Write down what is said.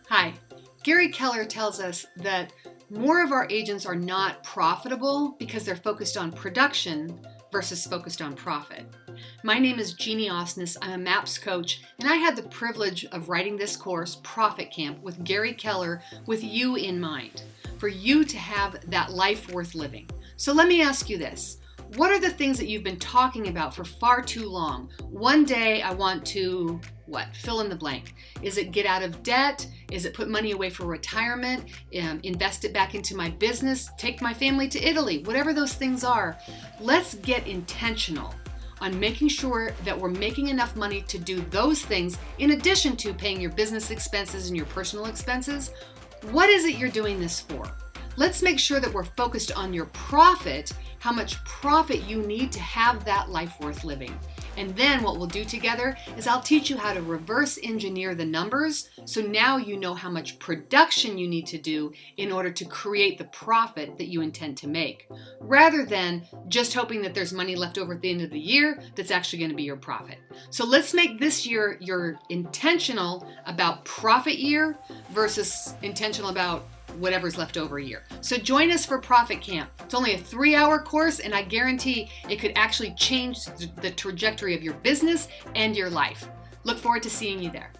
Hi. Gary Keller tells us that more of our agents are not profitable because they're focused on production versus focused on profit. My name is Jeannie Osnes. I'm a MAPS coach, and I had the privilege of writing this course, Profit Camp, with Gary Keller, with you in mind, for you to have that life worth living. So let me ask you this. What are the things that you've been talking about for far too long? One day I want to, fill in the blank. Is it get out of debt? Is it put money away for retirement? Invest it back into my business? Take my family to Italy? Whatever those things are, let's get intentional on making sure that we're making enough money to do those things in addition to paying your business expenses and your personal expenses. What is it you're doing this for? Let's make sure that we're focused on your profit, how much profit you need to have that life worth living. And then what we'll do together is I'll teach you how to reverse engineer the numbers, so now you know how much production you need to do in order to create the profit that you intend to make, rather than just hoping that there's money left over at the end of the year that's actually going to be your profit. So let's make this year your intentional about profit year versus intentional about whatever's left over a year. So join us for Profit Camp. It's only a 3-hour course, and I guarantee it could actually change the trajectory of your business and your life. Look forward to seeing you there.